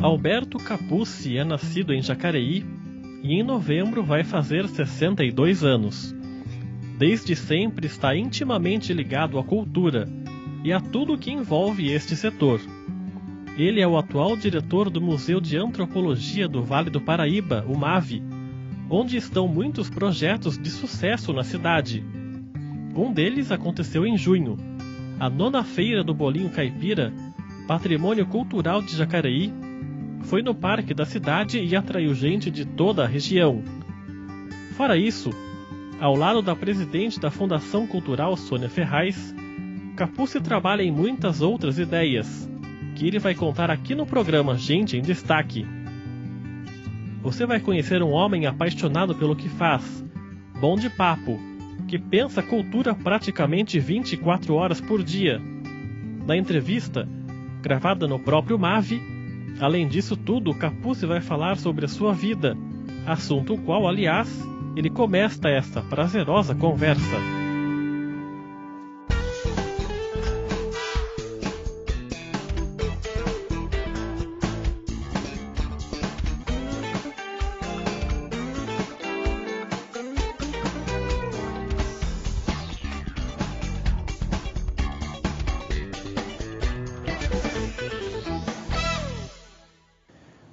Alberto Capuzzi é nascido em Jacareí e em novembro vai fazer 62 anos. Desde sempre está intimamente ligado à cultura e a tudo que envolve este setor. Ele é o atual diretor do Museu de Antropologia do Vale do Paraíba, o MAVI, onde estão muitos projetos de sucesso na cidade. Um deles aconteceu em junho, a 9ª Feira do Bolinho Caipira, patrimônio cultural de Jacareí, foi no parque da cidade e atraiu gente de toda a região. Fora isso, ao lado da presidente da Fundação Cultural Sônia Ferraz, Capuzzi trabalha em muitas outras ideias, que ele vai contar aqui no programa Gente em Destaque. Você vai conhecer um homem apaixonado pelo que faz, bom de papo, que pensa cultura praticamente 24 horas por dia. Na entrevista, gravada no próprio MAVI, além disso tudo, Capuzzi vai falar sobre a sua vida, assunto o qual, aliás, ele começa esta prazerosa conversa.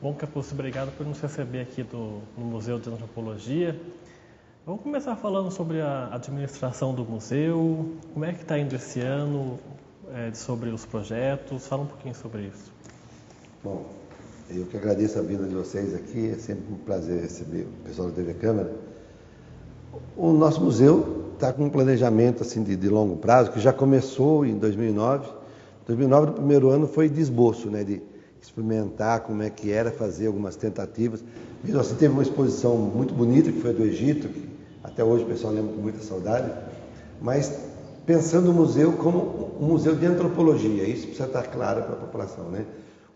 Bom, Capuzzi, obrigado por nos receber aqui no Museu de Antropologia. Vamos começar falando sobre a administração do museu, como é que está indo esse ano, sobre os projetos, fala um pouquinho sobre isso. Bom, eu que agradeço a vinda de vocês aqui, é sempre um prazer receber o pessoal da TV Câmara. O nosso museu está com um planejamento assim, de longo prazo, que já começou em 2009. 2009, no primeiro ano, foi de esboço, né, de experimentar como é que era, fazer algumas tentativas. Mesmo assim, teve uma exposição muito bonita, que foi a do Egito, que até hoje o pessoal lembra com muita saudade, mas pensando o museu como um museu de antropologia, isso precisa estar claro para a população, né?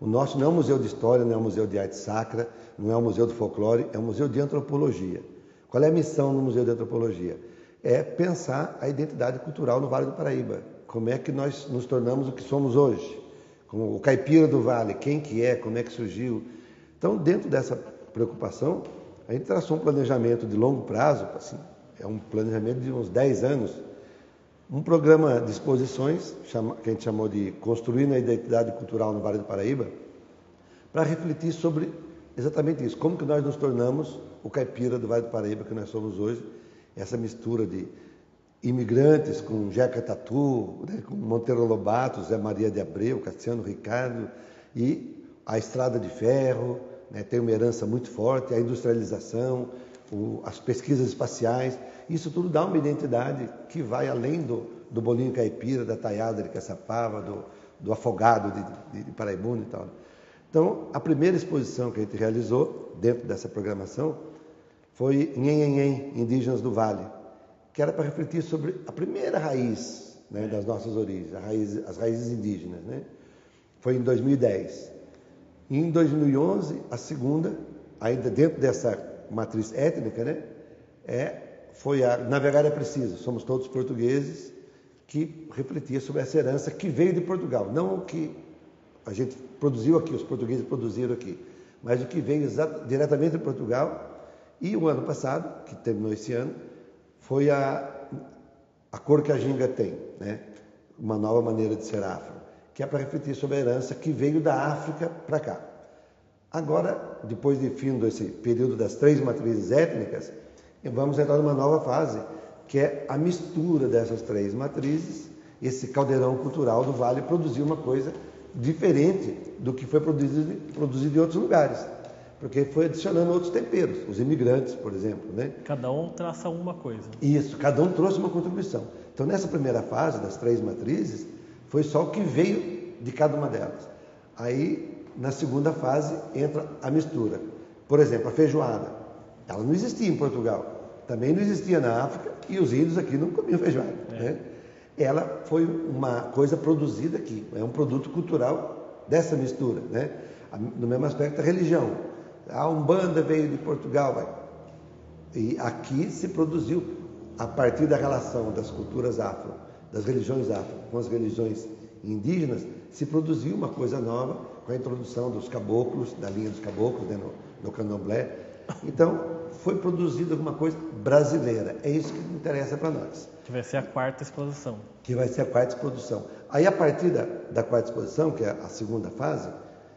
O nosso não é um museu de história, não é um museu de arte sacra, não é um museu de folclore, é um museu de antropologia. Qual é a missão do Museu de Antropologia? É pensar a identidade cultural no Vale do Paraíba. Como é que nós nos tornamos o que somos hoje? Como o caipira do Vale, quem que é, como é que surgiu. Então, dentro dessa preocupação, a gente traçou um planejamento de longo prazo, assim, é um planejamento de uns 10 anos, um programa de exposições, que a gente chamou de Construindo a Identidade Cultural no Vale do Paraíba, para refletir sobre exatamente isso, como que nós nos tornamos o caipira do Vale do Paraíba que nós somos hoje, essa mistura de imigrantes com Jeca Tatu, né, com Monteiro Lobato, Zé Maria de Abreu, Cassiano Ricardo, e a Estrada de Ferro, né, tem uma herança muito forte, a industrialização, as pesquisas espaciais, isso tudo dá uma identidade que vai além do bolinho caipira, da taiada de Caçapava, do afogado de Paraibuna e tal. Então, a primeira exposição que a gente realizou dentro dessa programação foi Nhenhenhen, Indígenas do Vale, que era para refletir sobre a primeira raiz, né, das nossas origens, as raízes indígenas, né? Foi em 2010. E em 2011, a segunda, ainda dentro dessa matriz étnica, né, foi a Navegar é Preciso, somos todos portugueses, que refletia sobre essa herança que veio de Portugal, não o que a gente produziu aqui, os portugueses produziram aqui, mas o que veio diretamente de Portugal. E o ano passado, que terminou esse ano, foi a cor que a ginga tem, né? Uma nova maneira de ser afro, que é para refletir sobre a herança que veio da África para cá. Agora, depois de fim desse período das 3 matrizes étnicas, vamos entrar numa nova fase, que é a mistura dessas 3 matrizes, esse caldeirão cultural do Vale produzir uma coisa diferente do que foi produzido em outros lugares. Porque foi adicionando outros temperos, os imigrantes, por exemplo, né? Cada um traça uma coisa. Isso, cada um trouxe uma contribuição. Então, nessa primeira fase das 3 matrizes, foi só o que veio de cada uma delas. Aí, na segunda fase, entra a mistura. Por exemplo, a feijoada. Ela não existia em Portugal, também não existia na África, e os índios aqui não comiam feijoada, né? Ela foi uma coisa produzida aqui, é um produto cultural dessa mistura, né? No mesmo aspecto, a religião. A Umbanda veio de Portugal, e aqui se produziu, a partir da relação das culturas afro, das religiões afro com as religiões indígenas, se produziu uma coisa nova, com a introdução dos caboclos, da linha dos caboclos, né, no candomblé. Então, foi produzida alguma coisa brasileira. É isso que interessa para nós. Que vai ser a quarta exposição. Que vai ser a quarta exposição. Aí, a partir da quarta exposição, que é a segunda fase,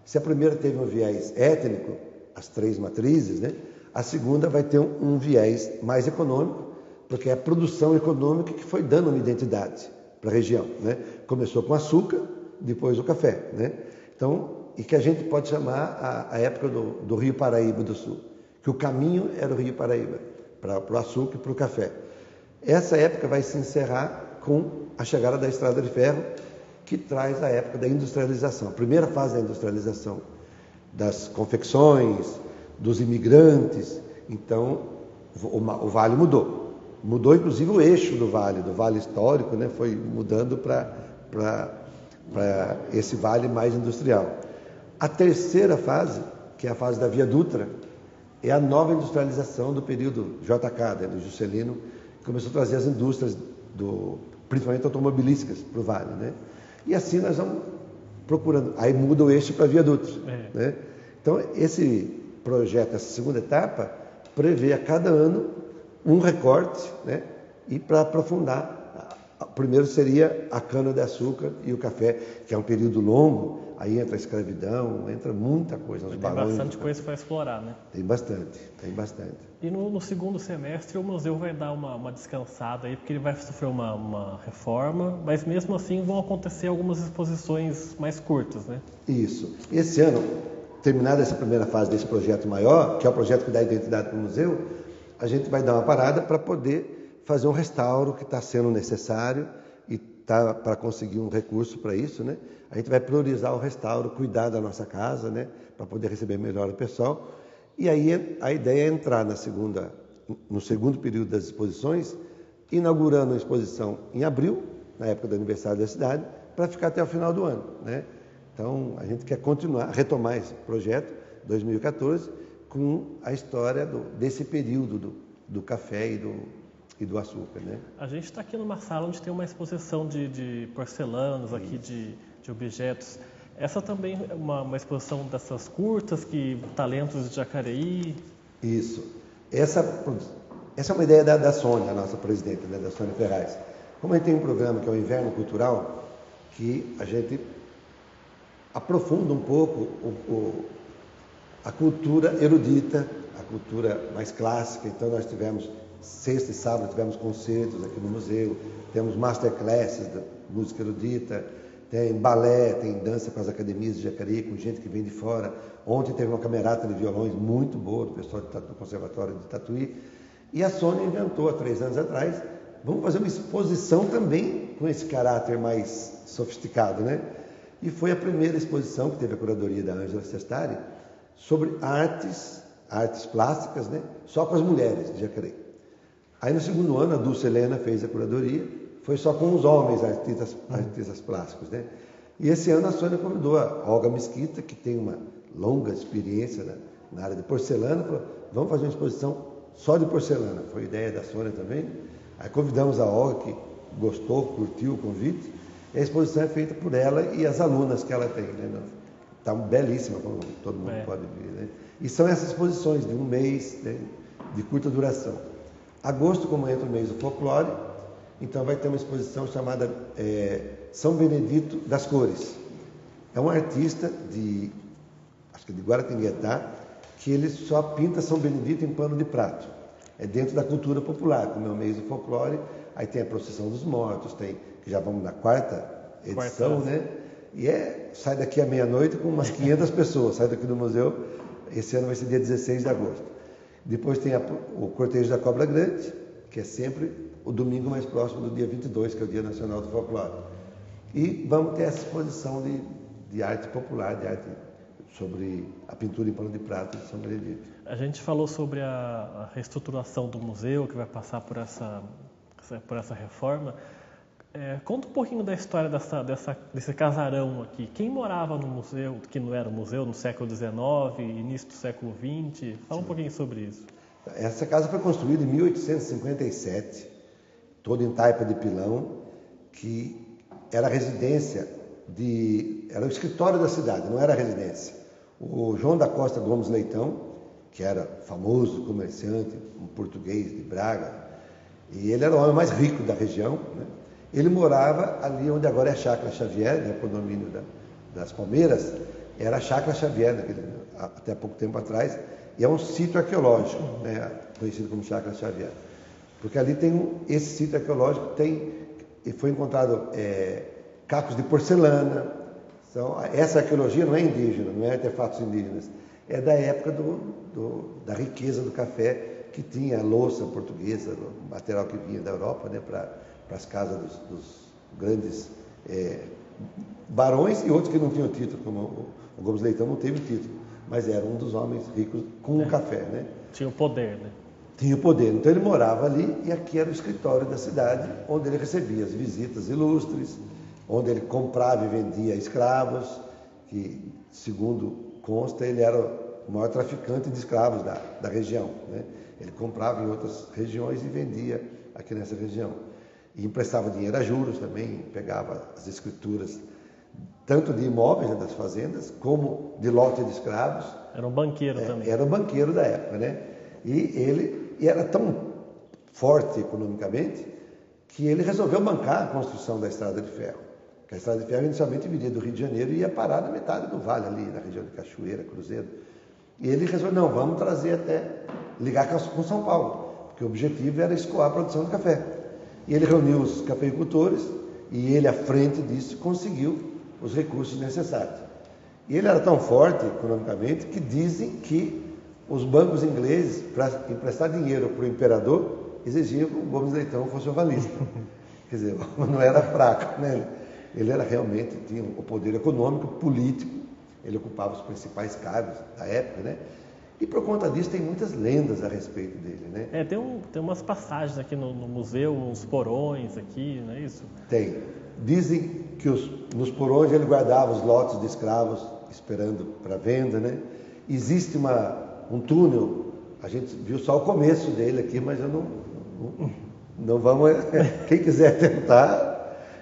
se a primeira teve um viés étnico, as 3 matrizes, né? A segunda vai ter um viés mais econômico, porque é a produção econômica que foi dando uma identidade para a região, né? Começou com açúcar, depois o café, né? Então, e que a gente pode chamar a época do Rio Paraíba do Sul, que o caminho era o Rio Paraíba, para o açúcar e para o café. Essa época vai se encerrar com a chegada da Estrada de Ferro, que traz a época da industrialização, a primeira fase da industrialização, das confecções, dos imigrantes. Então, o vale mudou. Mudou, inclusive, o eixo do vale histórico, né? Foi mudando para esse vale mais industrial. A terceira fase, que é a fase da Via Dutra, é a nova industrialização do período JK, né, do Juscelino, que começou a trazer as indústrias, principalmente automobilísticas, para o vale, né? E assim nós vamos procurando. Aí muda o eixo para a Via Dutra. Né? Então, esse projeto, essa segunda etapa, prevê a cada ano um recorte, né? E para aprofundar, primeiro seria a cana-de-açúcar e o café, que é um período longo, aí entra a escravidão, entra muita coisa. Tem bastante coisa para explorar, né? Tem bastante. E no segundo semestre o museu vai dar uma descansada aí, porque ele vai sofrer uma reforma, mas mesmo assim vão acontecer algumas exposições mais curtas, né? Isso. Esse ano, terminada essa primeira fase desse projeto maior, que é o projeto que dá identidade para o museu, a gente vai dar uma parada para poder fazer um restauro que está sendo necessário e tá para conseguir um recurso para isso, né? A gente vai priorizar o restauro, cuidar da nossa casa, né? Para poder receber melhor o pessoal. E aí a ideia é entrar no segundo período das exposições, inaugurando a exposição em abril, na época do aniversário da cidade, para ficar até o final do ano, né? Então, a gente quer retomar esse projeto, 2014, com a história desse período do café e do açúcar, né? A gente está aqui numa sala onde tem uma exposição de porcelanas, aqui de objetos. Essa também é uma exposição dessas curtas, talentos de Jacareí? Isso. Essa é uma ideia da Sônia, a nossa presidente, né, da Sônia Ferraz. Como a gente tem um programa que é o Inverno Cultural, que a gente aprofunda um pouco a cultura erudita, a cultura mais clássica. Então nós tivemos, sexta e sábado, tivemos concertos aqui no museu, temos masterclasses da música erudita, tem balé, tem dança com as academias de Jacareí, com gente que vem de fora. Ontem teve uma camerata de violões muito boa do pessoal do Conservatório de Tatuí. E a Sônia inventou, há 3 anos atrás, vamos fazer uma exposição também com esse caráter mais sofisticado, né? E foi a primeira exposição que teve a curadoria da Ângela Sestari sobre artes plásticas, né? Só com as mulheres de Jacareí. Aí no segundo ano a Dulce Helena fez a curadoria, foi só com os homens artistas plásticos, né? E esse ano a Sônia convidou a Olga Mesquita, que tem uma longa experiência na área de porcelana, falou, vamos fazer uma exposição só de porcelana. Foi ideia da Sônia também. Aí convidamos a Olga, que gostou, curtiu o convite. E a exposição é feita por ela e as alunas que ela tem, né? Está belíssima, como todo mundo pode ver, né? E são essas exposições de um mês, né, de curta duração. Agosto, como entra o mês do folclore, então vai ter uma exposição chamada São Benedito das Cores. É um artista acho que de Guaratinguetá, que ele só pinta São Benedito em pano de prato. É dentro da cultura popular, como é o mês do folclore. Aí tem a Procissão dos Mortos, que já vamos na quarta edição, né? E sai daqui à meia-noite com umas 500 pessoas, sai daqui do museu. Esse ano vai ser dia 16 de agosto. Depois tem o Cortejo da Cobra Grande, que é sempre o domingo mais próximo do dia 22, que é o Dia Nacional do Folclore. E vamos ter essa exposição de arte popular, de arte sobre a pintura em pano de prata de São Benedito. A gente falou sobre a reestruturação do museu, que vai passar por essa reforma. Conta um pouquinho da história desse casarão aqui. Quem morava no museu, que não era um museu, no século XIX, início do século XX? Fala um pouquinho sobre isso. Essa casa foi construída em 1857, toda em taipa de pilão, que era a residência era o escritório da cidade, não era a residência. O João da Costa Gomes Leitão, que era famoso comerciante, um português de Braga, e ele era o homem mais rico da região, né? Ele morava ali onde agora é a Chácara Xavier, né, o condomínio das Palmeiras, era a Chácara Xavier, até pouco tempo atrás, e é um sítio arqueológico, né, conhecido como Chácara Xavier. Porque ali esse sítio arqueológico foi encontrado cacos de porcelana. Então, essa arqueologia não é indígena, não é artefatos indígenas, é da época da riqueza do café, que tinha louça portuguesa, material que vinha da Europa, né, para as casas dos grandes barões e outros que não tinham título, como o Gomes Leitão não teve título, mas era um dos homens ricos com o café, né? Tinha o poder, né? Tinha o poder. Então ele morava ali e aqui era o escritório da cidade, onde ele recebia as visitas ilustres, onde ele comprava e vendia escravos, que, segundo consta, ele era o maior traficante de escravos da região, né? Ele comprava em outras regiões e vendia aqui nessa região. E emprestava dinheiro a juros também, pegava as escrituras, tanto de imóveis, né, das fazendas, como de lote de escravos. Era um banqueiro também. Era um banqueiro da época, né? E ele era tão forte economicamente que ele resolveu bancar a construção da Estrada de Ferro. Que a Estrada de Ferro inicialmente viria do Rio de Janeiro e ia parar na metade do vale ali, na região de Cachoeira, Cruzeiro. E ele resolveu, não, vamos trazer ligar com São Paulo, porque o objetivo era escoar a produção de café. E ele reuniu os cafeicultores e ele, à frente disso, conseguiu os recursos necessários. E ele era tão forte economicamente que dizem que os bancos ingleses, para emprestar dinheiro para o imperador, exigiam que o Gomes Leitão fosse o avalista. Quer dizer, não era fraco, né? Ele realmente tinha o poder econômico, político, ele ocupava os principais cargos da época, né? E por conta disso tem muitas lendas a respeito dele, né? Tem umas passagens aqui no museu, uns porões aqui, não é isso? Tem. Dizem que nos porões ele guardava os lotes de escravos esperando para venda, né? Existe um túnel, a gente viu só o começo dele aqui, mas eu não vamos... Quem quiser tentar...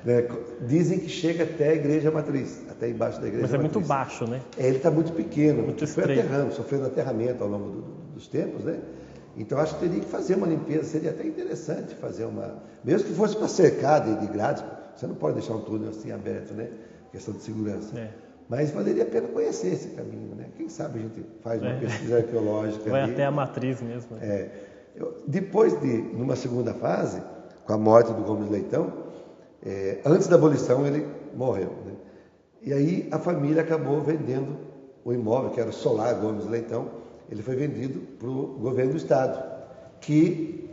Né? Dizem que chega até a igreja matriz, até embaixo da igreja matriz. Mas é muito baixo, né? Ele está muito pequeno, muito foi sofrendo aterramento ao longo dos tempos, né? Então acho que teria que fazer uma limpeza, seria até interessante fazer mesmo que fosse para cercar de grades, você não pode deixar um túnel assim aberto, né? Questão de segurança. Mas valeria a pena conhecer esse caminho, né? Quem sabe a gente faz uma pesquisa arqueológica. Vai ali. até a matriz mesmo. Né? Depois numa segunda fase, com a morte do Gomes Leitão, antes da abolição ele morreu, né? E aí a família acabou vendendo o imóvel, que era o Solar Gomes Leitão, ele foi vendido para o governo do estado, que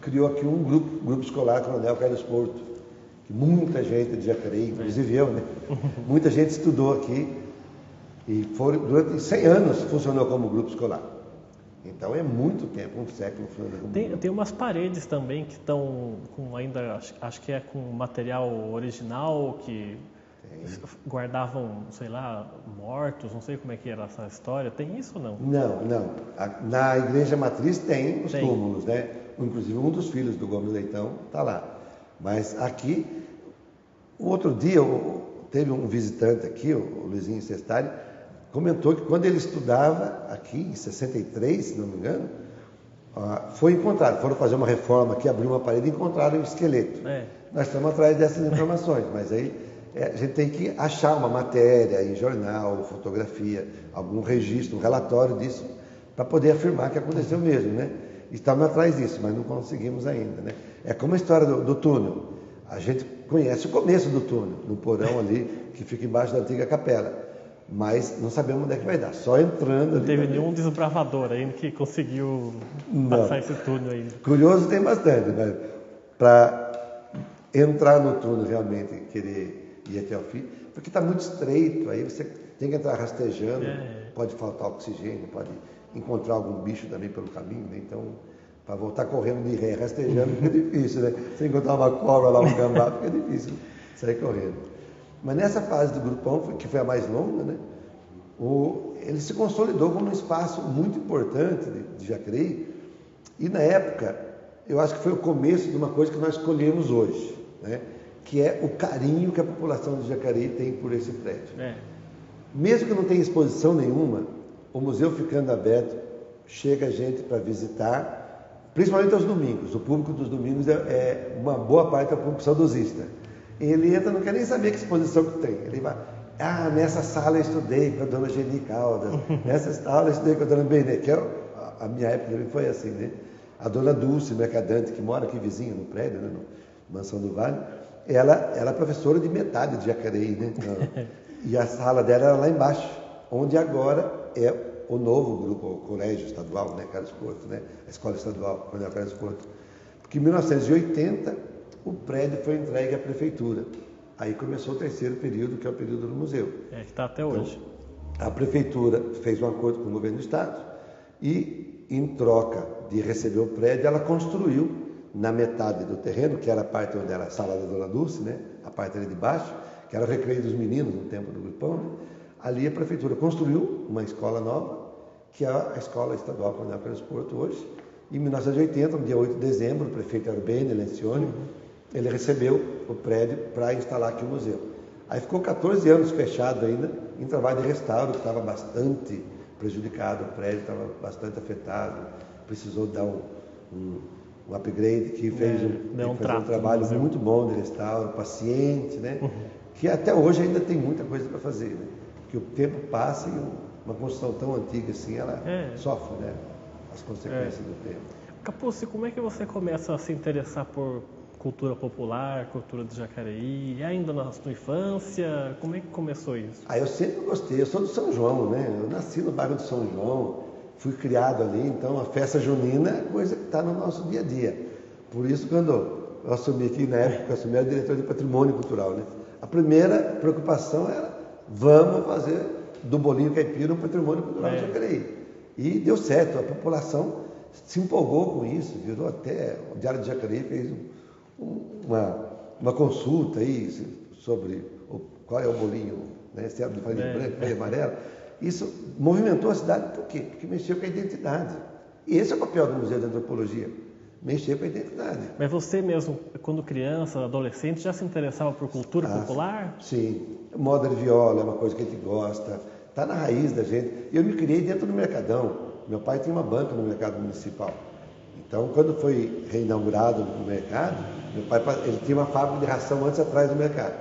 criou aqui um grupo escolar Coronel Carlos Porto, que muita gente de Jacareí, inclusive eu, né? Muita gente estudou aqui e durante 100 anos funcionou como grupo escolar. Então é muito tempo, um século. Tem umas paredes também que estão com ainda, acho que é com material original, que guardavam, sei lá, mortos, não sei como é que era essa história. Tem isso ou não? Não. Na igreja matriz tem os túmulos, né? Inclusive um dos filhos do Gomes Leitão está lá. Mas aqui, o outro dia, teve um visitante aqui, o Luizinho Sestari, comentou que quando ele estudava aqui, em 63, se não me engano, foram fazer uma reforma aqui, abriu uma parede e encontraram um esqueleto. Nós estamos atrás dessas informações, mas aí a gente tem que achar uma matéria em jornal, fotografia, algum registro, um relatório disso, para poder afirmar que aconteceu mesmo, né? Estamos atrás disso, mas não conseguimos ainda, né? É como a história do túnel. A gente conhece o começo do túnel, no porão ali, que fica embaixo da antiga capela. Mas não sabemos onde é que vai dar, só entrando ali. Não teve nenhum desbravador ainda que conseguiu passar esse túnel ainda. Curioso tem bastante, mas para entrar no túnel realmente, querer ir até o fim, porque está muito estreito, aí você tem que entrar rastejando, pode faltar oxigênio, pode encontrar algum bicho também pelo caminho, né? Então, para voltar correndo de ré, rastejando, fica difícil, né? Se encontrar uma cobra lá, um gambá, fica difícil sair correndo. Mas nessa fase do grupão, que foi a mais longa, né, ele se consolidou como um espaço muito importante de Jacareí. E na época, eu acho que foi o começo de uma coisa que nós escolhemos hoje, né, que é o carinho que a população de Jacareí tem por esse prédio. É. Mesmo que não tenha exposição nenhuma, o museu ficando aberto, chega gente para visitar, principalmente aos domingos. O público dos domingos é uma boa parte é o público saudosista. Ele entra, não quer nem saber que exposição que tem. Ele vai, nessa sala eu estudei com a dona Geni Caldas, nessa sala eu estudei com a dona Benê, que a minha época também foi assim, né? A dona Dulce, mercadante, que mora aqui vizinha no prédio, né, no Mansão do Vale, ela é professora de metade de Jacareí, né? E a sala dela era lá embaixo, onde agora é o novo grupo, o colégio estadual, né, Carlos Couto, né? A escola estadual, Coronel Carlos Couto. Porque em 1980 o prédio foi entregue à prefeitura. Aí começou o terceiro período, que é o período do museu. Que está até hoje. Então, a prefeitura fez um acordo com o governo do estado e, em troca de receber o prédio, ela construiu na metade do terreno, que era a parte onde era a sala da Dona Dulce, né? A parte ali de baixo, que era o recreio dos meninos no tempo do grupão, né? Ali a prefeitura construiu uma escola nova, que é a Escola Estadual Coronel Carlos Couto hoje. Em 1980, no dia 8 de dezembro, o prefeito Arbene Lencioni, ele recebeu o prédio para instalar aqui o museu. Aí ficou 14 anos fechado ainda, em trabalho de restauro, que estava bastante prejudicado, o prédio estava bastante afetado, precisou dar um upgrade, que fez um trabalho muito bom de restauro, paciente, né? Que até hoje ainda tem muita coisa para fazer, né? Porque o tempo passa e uma construção tão antiga assim, ela sofre, né? As consequências do tempo. Capucci, como é que você começa a se interessar por cultura popular, cultura do Jacareí? E ainda na sua infância, como é que começou isso? Eu sempre gostei, eu sou do São João, né? Eu nasci no bairro do São João, fui criado ali, então a festa junina é coisa que está no nosso dia a dia. Por isso, quando eu assumi aqui, na época, eu assumi a diretora de patrimônio cultural, né? A primeira preocupação era, vamos fazer do bolinho caipira um patrimônio cultural de Jacareí. E deu certo, a população se empolgou com isso, virou até, o Diário de Jacareí fez uma consulta aí sobre qual é o bolinho, né? Se é de farinha branca, e amarela. Isso movimentou a cidade por quê? Porque mexeu com a identidade. E esse é o papel do Museu de Antropologia, mexer com a identidade. Mas você mesmo, quando criança, adolescente, já se interessava por cultura popular? Sim, moda de viola é uma coisa que a gente gosta, está na raiz da gente. Eu me criei dentro do Mercadão. Meu pai tinha uma banca no mercado municipal. Então, quando foi reinaugurado o mercado, meu pai ele tinha uma fábrica de ração antes atrás do mercado.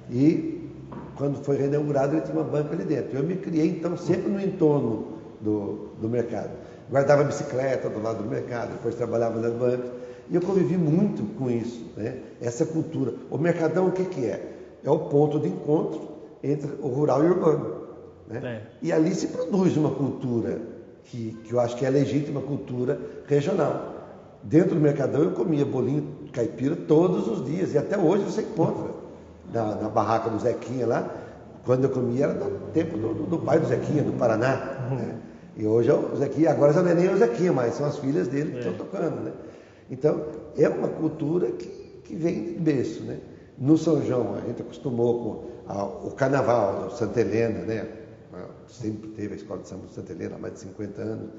E quando foi reinaugurado, ele tinha uma banca ali dentro. Eu me criei, então, sempre no entorno do mercado. Guardava bicicleta do lado do mercado, depois trabalhava nas bancas. E eu convivi muito com isso, né? Essa cultura. O Mercadão, o que é? É o ponto de encontro entre o rural e o urbano, né? E ali se produz uma cultura que eu acho que é legítima, cultura regional. Dentro do Mercadão eu comia bolinho caipira todos os dias, e até hoje você encontra na barraca do Zequinha lá. Quando eu comia era do tempo do pai do Zequinha, do Paraná, né? E hoje é o Zequinha, agora já não é nem o Zequinha, mas são as filhas dele que estão tocando, né? Então, é uma cultura que vem de berço, né? No São João, a gente acostumou com o carnaval, o Santa Helena, né? Sempre teve a escola de samba de Santa Helena há mais de 50 anos.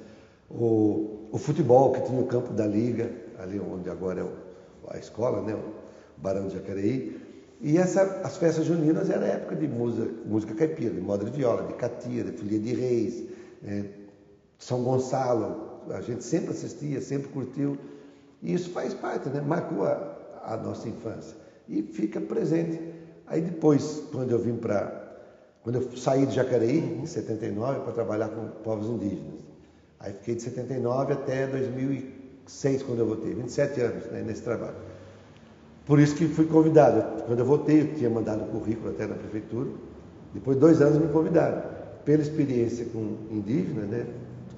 O futebol, que tinha o campo da Liga, ali onde agora é a escola, né? O Barão de Jacareí. E as festas juninas era a época de música caipira, de moda de viola, de catia, de folia de reis, São Gonçalo. A gente sempre assistia, sempre curtiu. E isso faz parte, né? Marcou a nossa infância. E fica presente. Aí depois, quando eu saí de Jacareí, em 79, para trabalhar com povos indígenas. Aí fiquei de 79 até 2006, quando eu voltei. 27 anos, né, nesse trabalho. Por isso que fui convidado. Quando eu voltei, eu tinha mandado um currículo até na prefeitura. Depois de 2 anos me convidaram. Pela experiência com indígenas, né,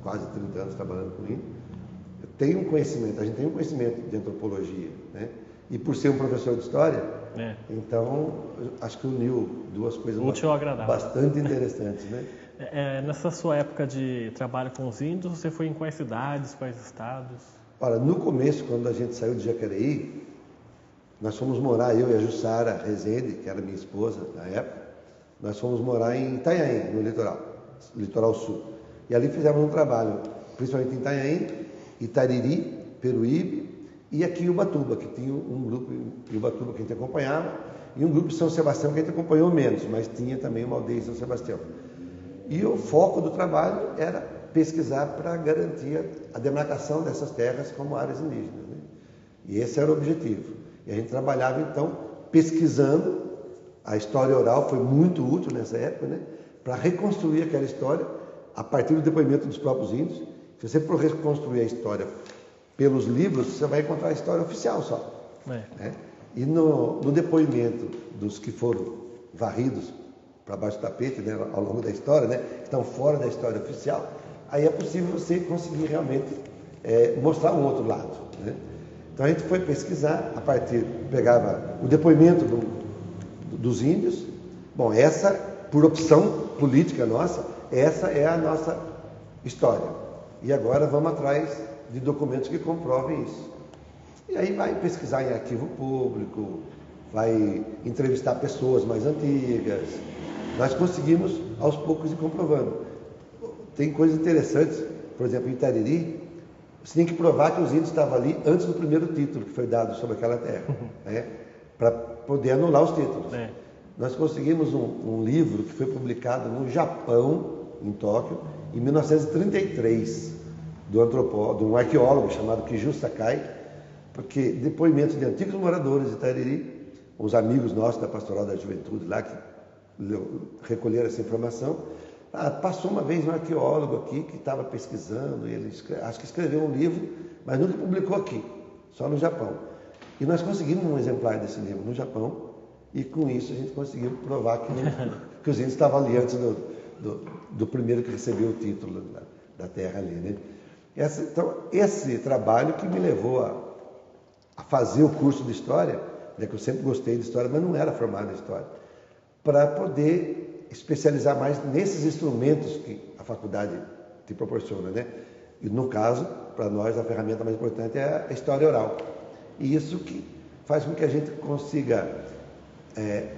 quase 30 anos trabalhando com índio, a gente tem um conhecimento de antropologia, né? E por ser um professor de história, então acho que uniu duas coisas bastante interessantes, né? Nessa sua época de trabalho com os índios, você foi em quais cidades, quais estados? Olha, no começo, quando a gente saiu de Jacareí, nós fomos morar, eu e a Jussara Rezende, que era minha esposa na época, nós fomos morar em Itanhaém, no litoral sul. E ali fizemos um trabalho, principalmente em Itanhaém, Itariri, Peruíbe e aqui em Ubatuba, que tinha um grupo em Ubatuba que a gente acompanhava, e um grupo de São Sebastião que a gente acompanhou menos, mas tinha também uma aldeia em São Sebastião. E o foco do trabalho era pesquisar para garantir a demarcação dessas terras como áreas indígenas, né? E esse era o objetivo. E a gente trabalhava, então, pesquisando. A história oral foi muito útil nessa época, né? Para reconstruir aquela história a partir do depoimento dos próprios índios. Se você for reconstruir a história pelos livros, você vai encontrar a história oficial só. Né? E no depoimento dos que foram varridos para baixo do tapete, né, ao longo da história, né, que estão fora da história oficial, aí é possível você conseguir realmente mostrar um outro lado. Né? Então a gente foi pesquisar, pegava o depoimento dos índios. Bom, essa, por opção política nossa, essa é a nossa história. E agora vamos atrás de documentos que comprovem isso. E aí vai pesquisar em arquivo público, vai entrevistar pessoas mais antigas. Nós conseguimos, aos poucos, ir comprovando. Tem coisas interessantes, por exemplo, em Itariri, você tem que provar que os índios estavam ali antes do primeiro título que foi dado sobre aquela terra, né? Para poder anular os títulos. Nós conseguimos um livro que foi publicado no Japão, em Tóquio, em 1933, de um arqueólogo chamado Kiju Sakai, porque depoimentos de antigos moradores de Itariri, os amigos nossos da Pastoral da Juventude lá, que recolheram essa informação. Passou uma vez um arqueólogo aqui que estava pesquisando, e ele acho que escreveu um livro, mas nunca publicou aqui, só no Japão. E nós conseguimos um exemplar desse livro no Japão, e com isso a gente conseguiu provar que os índios estavam ali antes do primeiro que recebeu o título da terra ali, né? Então, esse trabalho que me levou a fazer o curso de História, né, que eu sempre gostei de História, mas não era formado em História, para poder especializar mais nesses instrumentos que a faculdade te proporciona, né? E no caso, para nós, a ferramenta mais importante é a história oral. E isso que faz com que a gente consiga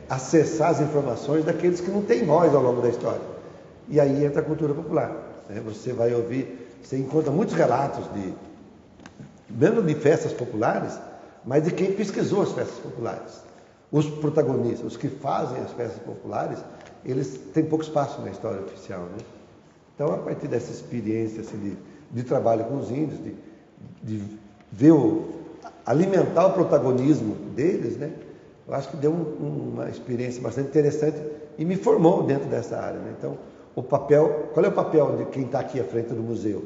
acessar as informações daqueles que não têm voz ao longo da história. E aí entra a cultura popular, né? Você vai ouvir, você encontra muitos relatos mesmo de festas populares, mas de quem pesquisou as festas populares. Os protagonistas, os que fazem as festas populares, eles têm pouco espaço na história oficial, né? Então, a partir dessa experiência assim, de trabalho com os índios, de ver alimentar o protagonismo deles, né? Eu acho que deu uma experiência bastante interessante e me formou dentro dessa área, né? Então, qual é o papel de quem está aqui à frente do museu?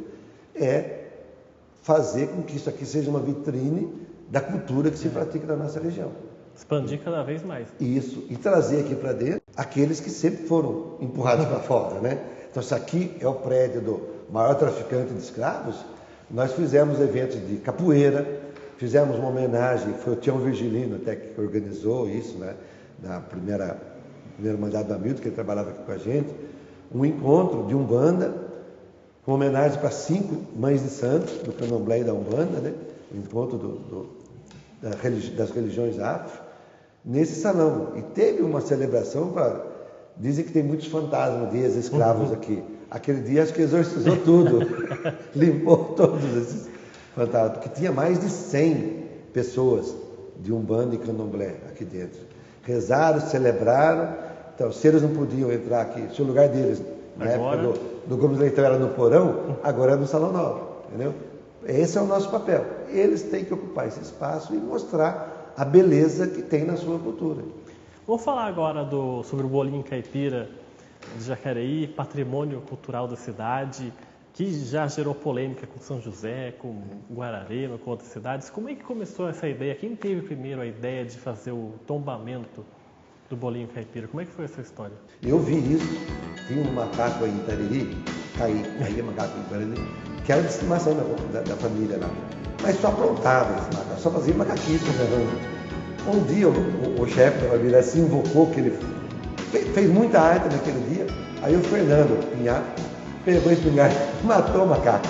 É fazer com que isso aqui seja uma vitrine da cultura que se pratica na nossa região. Expandir cada vez mais. Isso, e trazer aqui para dentro aqueles que sempre foram empurrados para fora, né? Então, se aqui é o prédio do maior traficante de escravos, nós fizemos eventos de capoeira, fizemos uma homenagem, foi o Tião Virgilino até que organizou isso, né? Na primeiro mandato do Hamilton, que ele trabalhava aqui com a gente, um encontro de Umbanda, com homenagem para 5 mães de santos, do Candomblé e da Umbanda, né? O encontro das religiões afro, nesse salão. E teve uma celebração dizem que tem muitos fantasmas de ex-escravos aqui. Aquele dia acho que exorcizou tudo, limpou todos esses fantasmas, porque tinha mais de 100 pessoas de Umbanda e Candomblé aqui dentro. Rezaram, celebraram, então se eles não podiam entrar aqui, se o lugar deles, na época do Gomes Leitão era no porão, agora é no Salão Novo, entendeu? Esse é o nosso papel. Eles têm que ocupar esse espaço e mostrar a beleza que tem na sua cultura. Vamos falar agora sobre o bolinho caipira de Jacareí, patrimônio cultural da cidade, que já gerou polêmica com São José, com Guararema, com outras cidades. Como é que começou essa ideia? Quem teve primeiro a ideia de fazer o tombamento do bolinho caipira? Como é que foi essa história? Eu vi isso. Tinha um macaco aí em Itariri, caía macaco em Itariri, que era de estimação da família lá. Mas só aprontava esse macaco, só fazia macaquismo, né? Um dia o chefe da família se invocou, que ele fez muita arte naquele dia. Aí o Fernando Pinhar pegou esse espingarda e matou o macaco.